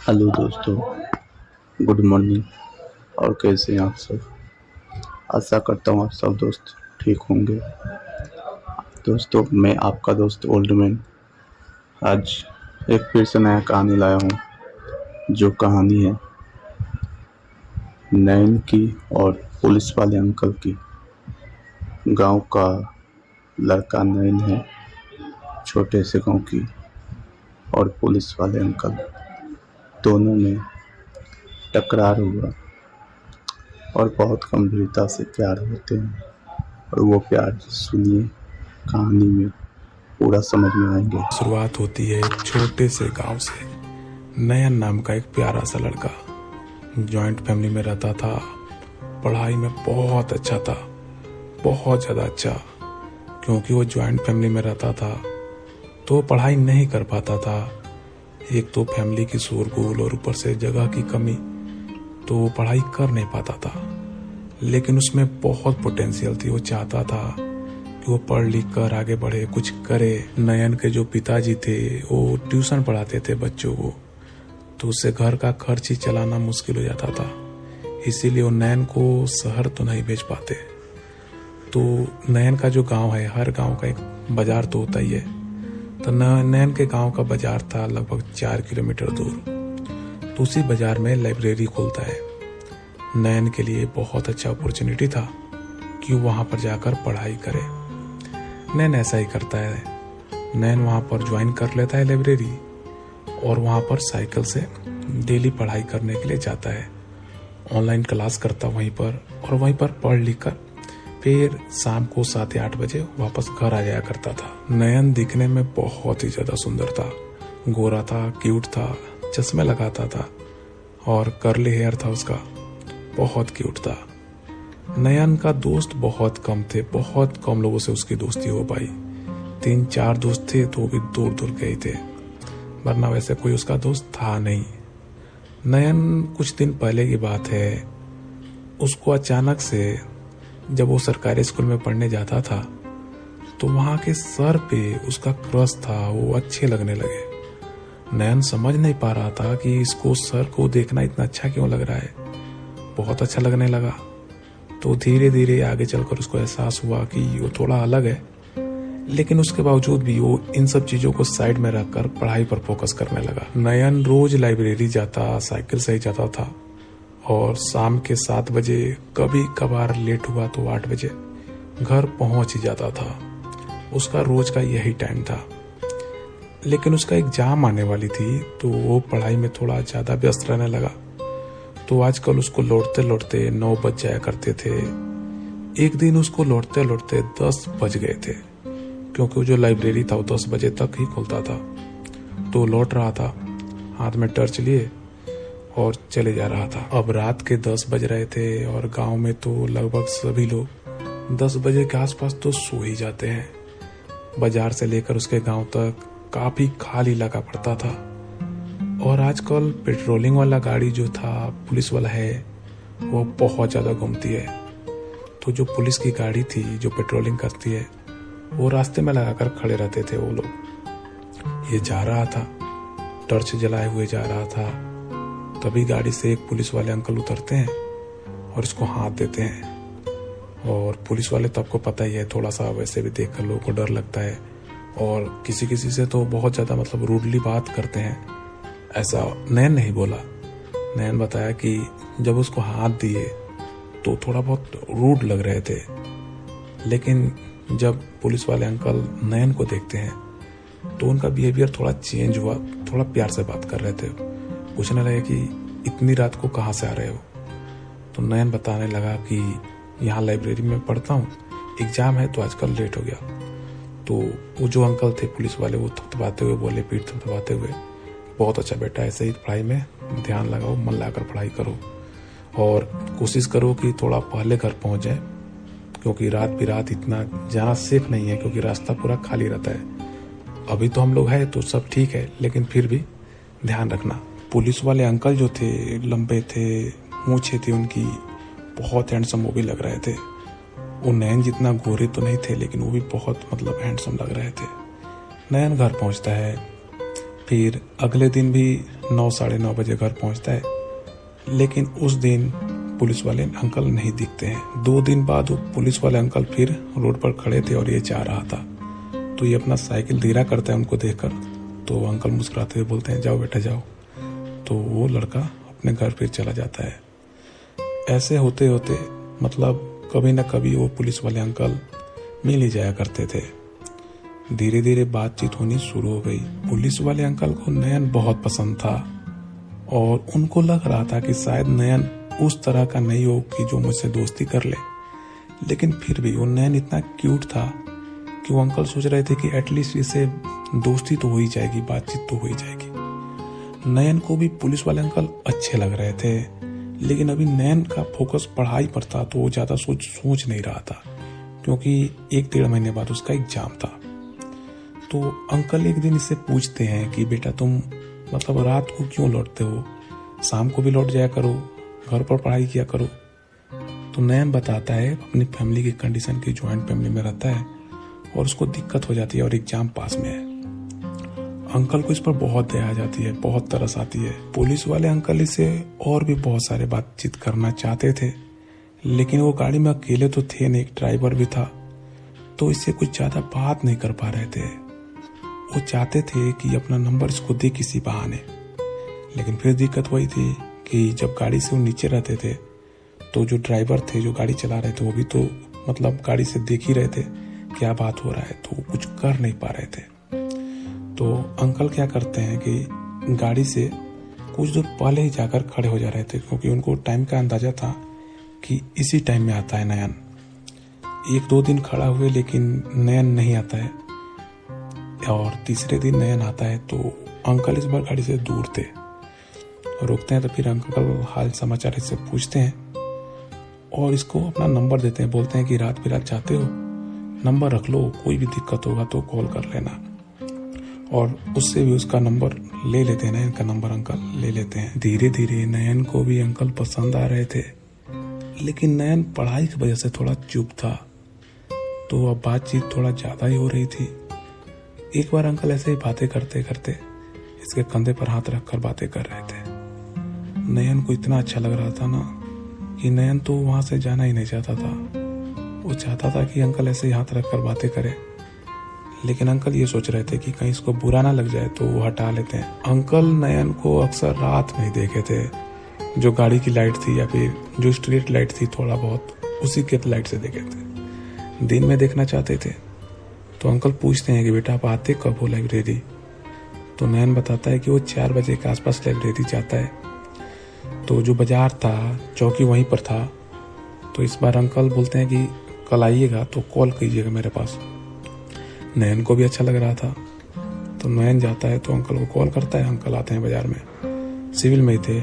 Hello दोस्तों, good morning. और कैसे हैं आप सब? आशा करता हूँ आप सब दोस्त ठीक होंगे। दोस्तों, मैं आपका दोस्त ओल्ड मैन आज एक फिर से नया कहानी लाया हूँ, जो कहानी है नैन की और पुलिस वाले अंकल की। गांव का लड़का नैन है, छोटे से गांव की, और पुलिस वाले अंकल, दोनों में टकरार हुआ और बहुत गंभीरता से प्यार होते हैं। और वो प्यार सुनिए, कहानी में पूरा समझ में आएंगे। शुरुआत होती है एक छोटे से गांव से। नयन नाम का एक प्यारा सा लड़का जॉइंट फैमिली में रहता था। पढ़ाई में बहुत अच्छा था, बहुत ज़्यादा अच्छा। क्योंकि वो जॉइंट फैमिली में रहता था तो पढ़ाई नहीं कर पाता था। एक तो फैमिली की शोरगुल और ऊपर से जगह की कमी, तो वो पढ़ाई कर नहीं पाता था। लेकिन उसमें बहुत पोटेंशियल थी। वो चाहता था कि वो पढ़ लिख कर आगे बढ़े, कुछ करे। नयन के जो पिताजी थे वो ट्यूशन पढ़ाते थे बच्चों को, तो उससे घर का खर्च ही चलाना मुश्किल हो जाता था। इसीलिए वो नयन को शहर तो नहीं भेज पाते। तो नयन का जो गांव है, हर गांव का एक बाजार तो होता ही है। तो नयन के गांव का बाजार था लगभग 4 किलोमीटर दूर। तो उसी बाजार में लाइब्रेरी खुलता है। नयन के लिए बहुत अच्छा अपॉर्चुनिटी था कि वो वहाँ पर जाकर पढ़ाई करे। नैन ऐसा ही करता है। नैन वहाँ पर ज्वाइन कर लेता है लाइब्रेरी, और वहाँ पर साइकिल से डेली पढ़ाई करने के लिए जाता है। ऑनलाइन क्लास करता वहीं पर, और वहीं पर पढ़ लिख कर फिर शाम को 7 या 8 बजे वापस घर आ जाया करता था। नयन दिखने में बहुत ही ज़्यादा सुंदर था। गोरा था, क्यूट था, चश्मे लगाता था और कर्ली हेयर था उसका, बहुत क्यूट था। नयन का दोस्त बहुत कम थे, बहुत कम लोगों से उसकी दोस्ती हो पाई। 3-4 दोस्त थे तो भी दूर दूर गए थे, वरना वैसे कोई उसका दोस्त था नहीं। नयन कुछ दिन पहले की बात है, उसको अचानक से जब वो सरकारी स्कूल में पढ़ने जाता था तो वहाँ के सर पे उसका क्रश था, वो अच्छे लगने लगे। नयन समझ नहीं पा रहा था कि इसको सर को देखना इतना अच्छा क्यों लग रहा है। बहुत अच्छा लगने लगा। तो धीरे धीरे आगे चलकर उसको एहसास हुआ कि वो थोड़ा अलग है, लेकिन उसके बावजूद भी वो इन सब चीजों को साइड में रखकर पढ़ाई पर फोकस करने लगा। नयन रोज लाइब्रेरी जाता, साइकिल से ही जाता था, और शाम के 7 बजे, कभी कभार लेट हुआ तो 8 बजे घर पहुंच ही जाता था। उसका रोज का यही टाइम था। लेकिन उसका एग्जाम आने वाली थी तो वो पढ़ाई में थोड़ा ज्यादा व्यस्त रहने लगा। तो आजकल उसको लौटते लौटते 9 बज जाया करते थे। एक दिन उसको लौटते लौटते 10 बज गए थे, क्योंकि वो जो लाइब्रेरी था वो 10 बजे तक ही खुलता था। तो लौट रहा था, हाथ में टॉर्च लिए और चले जा रहा था। अब रात के 10 बज रहे थे और गांव में तो लगभग सभी लोग 10 बजे के आसपास तो सो ही जाते हैं। बाजार से लेकर उसके गांव तक काफी खाली इलाका पड़ता था। और आजकल पेट्रोलिंग वाला गाड़ी जो था, पुलिस वाला है, वो बहुत ज़्यादा घूमती है। तो जो पुलिस की गाड़ी थी जो पेट्रोलिंग करती है, वो रास्ते में लगाकर खड़े रहते थे वो लोग। ये जा रहा था, टॉर्च जलाए हुए जा रहा था। तभी गाड़ी से एक पुलिस वाले अंकल उतरते हैं और इसको हाथ देते हैं। और पुलिस वाले तो आपको पता ही है, थोड़ा सा वैसे भी देखकर लोगों को डर लगता है, और किसी किसी से तो बहुत ज़्यादा मतलब रूडली बात करते हैं। ऐसा नयन नहीं बोला। नयन बताया कि जब उसको हाथ दिए तो थोड़ा बहुत रूड लग रहे थे, लेकिन जब पुलिस वाले अंकल नयन को देखते हैं तो उनका बिहेवियर थोड़ा चेंज हुआ। थोड़ा प्यार से बात कर रहे थे, पूछने लगे कि इतनी रात को कहाँ से आ रहे हो। तो नयन बताने लगा कि यहाँ लाइब्रेरी में पढ़ता हूँ, एग्जाम है तो आजकल लेट हो गया। तो वो जो अंकल थे पुलिस वाले, वो थपथपाते हुए बोले, पीठ थपथपाते हुए, बहुत अच्छा बेटा, ऐसे ही पढ़ाई में ध्यान लगाओ, मन लगाकर पढ़ाई करो, और कोशिश करो कि थोड़ा पहले घर पहुंच जाए, क्योंकि रात बिरात इतना जाना सेफ नहीं है, क्योंकि रास्ता पूरा खाली रहता है। अभी तो हम लोग हैं तो सब ठीक है, लेकिन फिर भी ध्यान रखना। पुलिस वाले अंकल जो थे, लंबे थे, मूछें थी उनकी, बहुत हैंडसम वो भी लग रहे थे। वो नयन जितना गोरे तो नहीं थे, लेकिन वो भी बहुत मतलब हैंडसम लग रहे थे। नयन घर पहुंचता है, फिर अगले दिन भी 9 साढ़े 9 बजे घर पहुंचता है, लेकिन उस दिन पुलिस वाले अंकल नहीं दिखते हैं। 2 दिन बाद वो पुलिस वाले अंकल फिर रोड पर खड़े थे और ये जा रहा था, तो ये अपना साइकिल धीरा करता है उनको देखकर। तो अंकल मुस्कुराते हुए बोलते हैं जाओ बेटा जाओ। तो वो लड़का अपने घर फिर चला जाता है। ऐसे होते होते मतलब कभी ना कभी वो पुलिस वाले अंकल मिल ही जाया करते थे। धीरे धीरे बातचीत होनी शुरू हो गई। पुलिस वाले अंकल को नयन बहुत पसंद था और उनको लग रहा था कि शायद नयन उस तरह का नहीं हो कि जो मुझसे दोस्ती कर ले, लेकिन फिर भी वो नयन इतना क्यूट था कि वो अंकल सोच रहे थे कि एटलीस्ट इसे दोस्ती तो हो ही जाएगी, बातचीत तो हो ही जाएगी। नयन को भी पुलिस वाले अंकल अच्छे लग रहे थे, लेकिन अभी नयन का फोकस पढ़ाई पर था, तो वो ज्यादा सोच नहीं रहा था, क्योंकि 1-1.5 महीने बाद उसका एग्जाम था। तो अंकल एक दिन इससे पूछते हैं कि बेटा तुम मतलब रात को क्यों लौटते हो, शाम को भी लौट जाया करो, घर पर पढ़ाई किया करो। तो नयन बताता है अपनी फैमिली की कंडीशन की, ज्वाइंट फैमिली में रहता है और उसको दिक्कत हो जाती है और एग्जाम पास में है। अंकल को इस पर बहुत दया आ जाती है, बहुत तरस आती है। पुलिस वाले अंकल इसे और भी बहुत सारे बातचीत करना चाहते थे, लेकिन वो गाड़ी में अकेले तो थे नहीं, एक ड्राइवर भी था, तो इससे कुछ ज्यादा बात नहीं कर पा रहे थे। वो चाहते थे कि अपना नंबर इसको दे किसी बहाने, लेकिन फिर दिक्कत वही थी कि जब गाड़ी से वो नीचे रहते थे तो जो ड्राइवर थे जो गाड़ी चला रहे थे वो भी तो मतलब गाड़ी से देख ही रहे थे क्या बात हो रहा है, तो वो कुछ कर नहीं पा रहे थे। तो अंकल क्या करते हैं कि गाड़ी से कुछ दूर पहले ही जाकर खड़े हो जा रहे थे, क्योंकि उनको टाइम का अंदाजा था कि इसी टाइम में आता है नयन। 1-2 दिन खड़ा हुए लेकिन नयन नहीं आता है, और तीसरे दिन नयन आता है। तो अंकल इस बार गाड़ी से दूर थे, रोकते हैं। तो फिर अंकल हाल समाचार इससे पूछते हैं और इसको अपना नंबर देते हैं, बोलते हैं कि रात बिरात चाहते हो नंबर रख लो, कोई भी दिक्कत होगा तो कॉल कर लेना। और उससे भी उसका नंबर ले लेते हैं, नयन का नंबर अंकल ले लेते हैं। धीरे धीरे नयन को भी अंकल पसंद आ रहे थे, लेकिन नयन पढ़ाई की वजह से थोड़ा चुप था, तो अब बातचीत थोड़ा ज्यादा ही हो रही थी। एक बार अंकल ऐसे ही बातें करते करते इसके कंधे पर हाथ रखकर बातें कर रहे थे। नयन को इतना अच्छा लग रहा था ना कि नयन तो वहां से जाना ही नहीं चाहता था। वो चाहता था कि अंकल ऐसे ही हाथ रखकर बातें करे, लेकिन अंकल ये सोच रहे थे कि कहीं इसको बुरा ना लग जाए तो वो हटा लेते हैं। अंकल नयन को अक्सर रात में ही देखे थे, जो गाड़ी की लाइट थी या फिर जो स्ट्रीट लाइट थी थोड़ा बहुत उसी के लाइट से देखे थे। दिन में देखना चाहते थे। तो अंकल पूछते हैं कि बेटा आप आते कब हो लाइब्रेरी। तो नयन बताता है कि वो 4 बजे के आसपास लाइब्रेरी जाता है। तो जो बाजार था चौकी वहीं पर था। तो इस बार अंकल बोलते हैं कि कल आइएगा तो कॉल कीजिएगा मेरे पास। नयन को भी अच्छा लग रहा था, तो नयन जाता है तो अंकल को कॉल करता है। अंकल आते हैं बाजार में, सिविल में ही थे,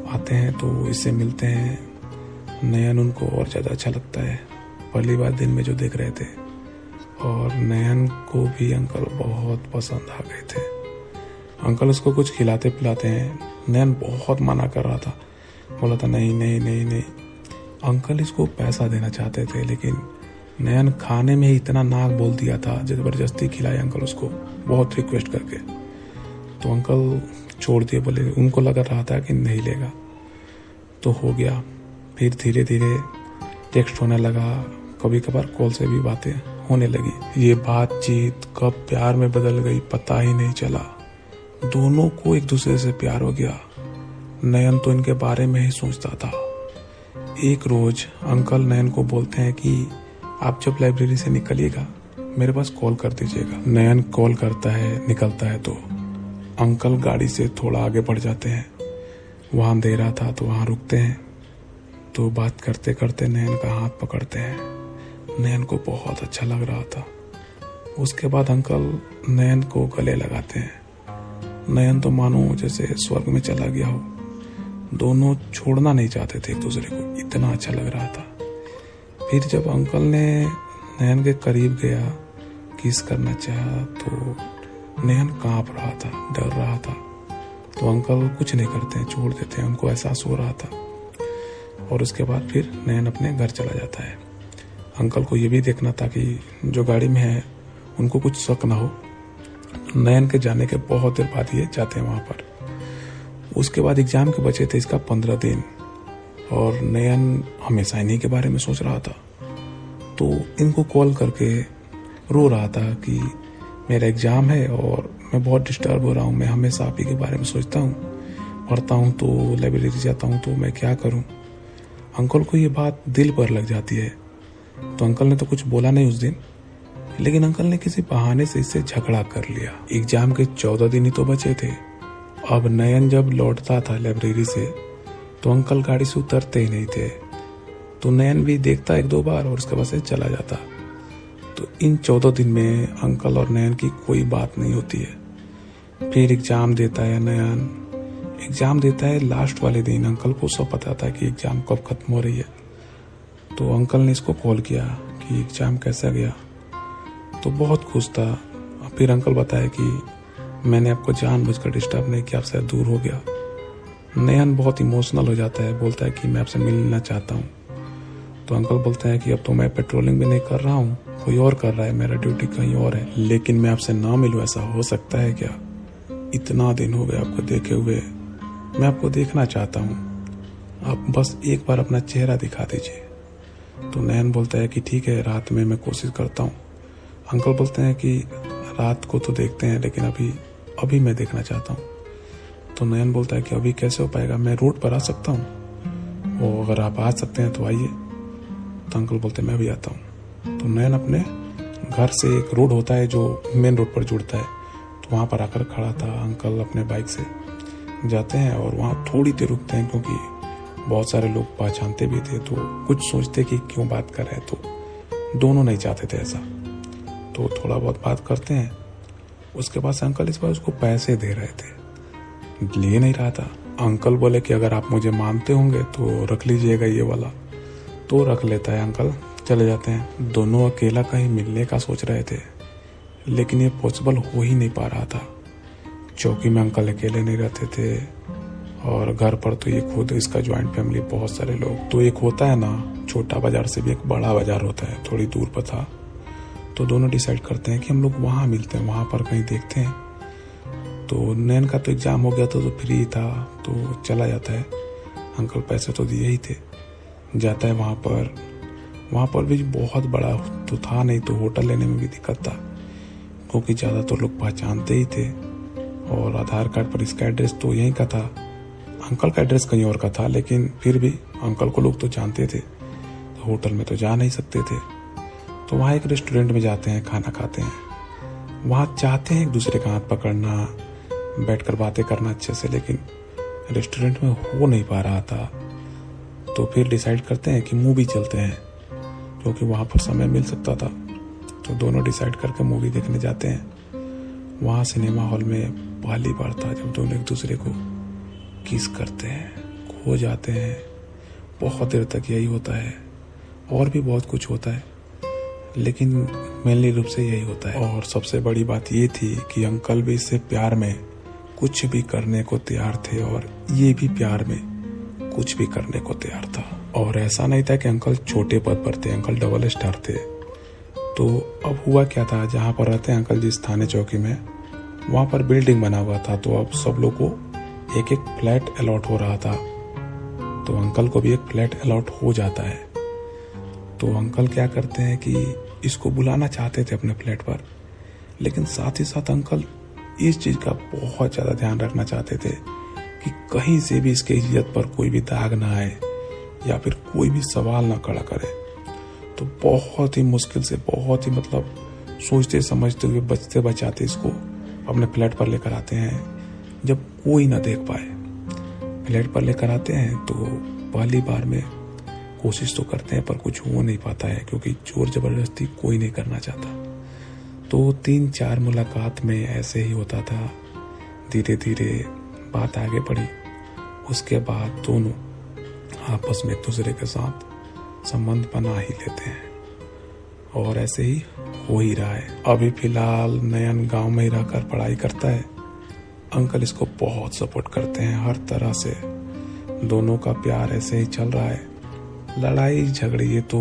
आते हैं तो इससे मिलते हैं। नयन उनको और ज़्यादा अच्छा लगता है, पहली बार दिन में जो देख रहे थे। और नयन को भी अंकल बहुत पसंद आ गए थे। अंकल उसको कुछ खिलाते पिलाते हैं। नयन बहुत मना कर रहा था, बोला था नहीं नहीं नहीं नहीं। अंकल इसको पैसा देना चाहते थे, लेकिन नयन खाने में ही इतना नाक बोल दिया था, जबरदस्ती खिलाए अंकल उसको बहुत रिक्वेस्ट करके। तो अंकल छोड़ दिए, बोले उनको लग रहा था कि नहीं लेगा, तो हो गया। फिर धीरे धीरे टेक्स्ट होने लगा, कभी कभार कॉल से भी बातें होने लगी। ये बातचीत कब प्यार में बदल गई पता ही नहीं चला। दोनों को एक दूसरे से प्यार हो गया। नयन तो इनके बारे में ही सोचता था। एक रोज अंकल नयन को बोलते हैं कि आप जब लाइब्रेरी से निकलिएगा मेरे पास कॉल कर दीजिएगा। नयन कॉल करता है, निकलता है तो अंकल गाड़ी से थोड़ा आगे बढ़ जाते हैं। वहां अंधेरा था तो वहां रुकते हैं। तो बात करते करते नयन का हाथ पकड़ते हैं। नयन को बहुत अच्छा लग रहा था। उसके बाद अंकल नयन को गले लगाते हैं। नयन तो मानो जैसे स्वर्ग में चला गया हो। दोनों छोड़ना नहीं चाहते थे एक दूसरे को, इतना अच्छा लग रहा था। फिर जब अंकल ने नयन के करीब गया, किस करना चाहा, तो नयन कांप रहा था, डर रहा था। तो अंकल कुछ नहीं करते हैं, छोड़ देते हैं, उनको एहसास हो रहा था। और उसके बाद फिर नयन अपने घर चला जाता है। अंकल को ये भी देखना था कि जो गाड़ी में है उनको कुछ शक ना हो। नयन के जाने के बहुत देर बाद ये जाते हैं वहाँ पर। उसके बाद एग्जाम के बचे थे इसका 15 दिन और नयन हमेशा इन्हीं के बारे में सोच रहा था। तो इनको कॉल करके रो रहा था कि मेरा एग्जाम है और मैं बहुत डिस्टर्ब हो रहा हूँ, मैं हमेशा आप ही के बारे में सोचता हूँ, पढ़ता हूँ तो लाइब्रेरी जाता हूँ, तो मैं क्या करूँ। अंकल को ये बात दिल पर लग जाती है। तो अंकल ने तो कुछ बोला नहीं उस दिन, लेकिन अंकल ने किसी बहाने से इससे झगड़ा कर लिया। एग्जाम के 14 दिन ही तो बचे थे। अब नयन जब लौटता था लाइब्रेरी से तो अंकल गाड़ी से उतरते ही नहीं थे। तो नयन भी देखता 1-2 बार और उसके बाद से चला जाता। तो इन 14 दिन में अंकल और नयन की कोई बात नहीं होती है। फिर एग्जाम देता है नयन। एग्जाम देता है लास्ट वाले दिन। अंकल को सब पता था कि एग्जाम कब खत्म हो रही है। तो अंकल ने इसको कॉल किया कि एग्जाम कैसा गया। तो बहुत खुश था। फिर अंकल बताया कि मैंने आपको जानबूझकर डिस्टर्ब नहीं किया, आपसे दूर हो गया। नयन बहुत इमोशनल हो जाता है, बोलता है कि मैं आपसे मिलना चाहता हूँ। तो अंकल बोलते हैं कि अब तो मैं पेट्रोलिंग भी नहीं कर रहा हूँ, कोई और कर रहा है, मेरा ड्यूटी कहीं और है, लेकिन मैं आपसे ना मिलूँ ऐसा हो सकता है क्या? इतना दिन हो गए आपको देखे हुए, मैं आपको देखना चाहता हूँ, आप बस एक बार अपना चेहरा दिखा दीजिए। तो नयन बोलता है कि ठीक है, रात में मैं कोशिश करता हूँ। अंकल बोलते हैं कि रात को तो देखते हैं, लेकिन अभी मैं देखना चाहता हूँ। तो नयन बोलता है कि अभी कैसे हो पाएगा, मैं रोड पर आ सकता हूँ, वो अगर आप आ सकते हैं तो आइए। तो अंकल बोलते हैं मैं भी आता हूँ। तो नयन अपने घर से एक रोड होता है जो मेन रोड पर जुड़ता है, तो वहाँ पर आकर खड़ा था। अंकल अपने बाइक से जाते हैं और वहाँ थोड़ी देर रुकते हैं, क्योंकि बहुत सारे लोग पहचानते भी थे, तो कुछ सोचते कि क्यों बात कर रहे हैं, तो दोनों नहीं चाहते थे ऐसा। तो थोड़ा बहुत बात करते हैं। उसके बाद से अंकल इस बार उसको पैसे दे रहे थे, ले नहीं रहा था। अंकल बोले कि अगर आप मुझे मानते होंगे तो रख लीजिएगा ये वाला। तो रख लेता है अंकल, चले जाते हैं। दोनों अकेला कहीं मिलने का सोच रहे थे, लेकिन ये पॉसिबल हो ही नहीं पा रहा था। चौकी में अंकल अकेले नहीं रहते थे और घर पर तो ये खुद इसका ज्वाइंट फैमिली, बहुत सारे लोग। तो एक होता है ना, छोटा बाजार से भी एक बड़ा बाजार होता है, थोड़ी दूर पर था। तो दोनों डिसाइड करते हैं कि हम लोग वहाँ मिलते हैं, वहाँ पर कहीं देखते हैं। तो नयन का तो एग्जाम हो गया था, तो फ्री था, तो चला जाता है। अंकल पैसे तो दिए ही थे। जाता है वहाँ पर भी बहुत बड़ा तो था नहीं, तो होटल लेने में भी दिक्कत था, क्योंकि ज़्यादातर लोग पहचानते ही थे और आधार कार्ड पर इसका एड्रेस तो यहीं का था। अंकल का एड्रेस कहीं और का था, लेकिन फिर भी अंकल को लोग तो जानते थे, तो होटल में तो जा नहीं सकते थे। तो वहाँ एक रेस्टोरेंट में जाते हैं, खाना खाते हैं। वहाँ चाहते हैं एक दूसरे का हाथ पकड़ना, बैठकर बातें करना अच्छे से, लेकिन रेस्टोरेंट में हो नहीं पा रहा था। तो फिर डिसाइड करते हैं कि मूवी चलते हैं, क्योंकि वहाँ पर समय मिल सकता था। तो दोनों डिसाइड करके मूवी देखने जाते हैं। वहाँ सिनेमा हॉल में पहली बार था जब दोनों एक दूसरे को किस करते हैं, खो जाते हैं। बहुत देर तक यही होता है, और भी बहुत कुछ होता है, लेकिन मेनली रूप से यही होता है। और सबसे बड़ी बात ये थी कि अंकल भी इससे प्यार में कुछ भी करने को तैयार थे, और ये भी प्यार में कुछ भी करने को तैयार था। और ऐसा नहीं था कि अंकल छोटे पद पर थे, अंकल डबल स्टार थे। तो अब हुआ क्या था, जहाँ पर रहते हैं अंकल जिस थाने चौकी में, वहाँ पर बिल्डिंग बना हुआ था। तो अब सब लोग को एक एक फ्लैट अलॉट हो रहा था, तो अंकल को भी एक फ्लैट अलॉट हो जाता है। तो अंकल क्या करते हैं कि इसको बुलाना चाहते थे अपने फ्लैट पर, लेकिन साथ ही साथ अंकल इस चीज़ का बहुत ज़्यादा ध्यान रखना चाहते थे कि कहीं से भी इसके इज्जत पर कोई भी दाग ना आए या फिर कोई भी सवाल ना खड़ा करे। तो बहुत ही मुश्किल से, बहुत ही सोचते समझते हुए, बचते बचाते इसको अपने फ्लैट पर लेकर आते हैं, जब कोई ना देख पाए। फ्लैट पर लेकर आते हैं तो पहली बार में कोशिश तो करते हैं, पर कुछ हो नहीं पाता है, क्योंकि जोर जबरदस्ती कोई नहीं करना चाहता। तो 3-4 मुलाकात में ऐसे ही होता था। धीरे धीरे बात आगे बढ़ी। उसके बाद दोनों आपस में एक दूसरे के साथ संबंध बना ही लेते हैं, और ऐसे ही हो ही रहा है। अभी फिलहाल नयन गांव में ही रहकर पढ़ाई करता है। अंकल इसको बहुत सपोर्ट करते हैं हर तरह से। दोनों का प्यार ऐसे ही चल रहा है। लड़ाई झगड़े ये तो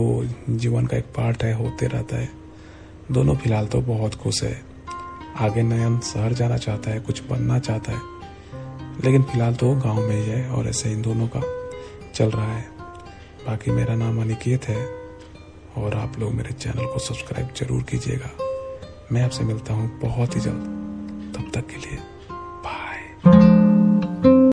जीवन का एक पार्ट है, होते रहता है। दोनों फिलहाल तो बहुत खुश है। आगे नयन शहर जाना चाहता है, कुछ बनना चाहता है, लेकिन फिलहाल तो गांव में ही है और ऐसे इन दोनों का चल रहा है। बाकी मेरा नाम अनिकेत है और आप लोग मेरे चैनल को सब्सक्राइब जरूर कीजिएगा। मैं आपसे मिलता हूँ बहुत ही जल्द, तब तक के लिए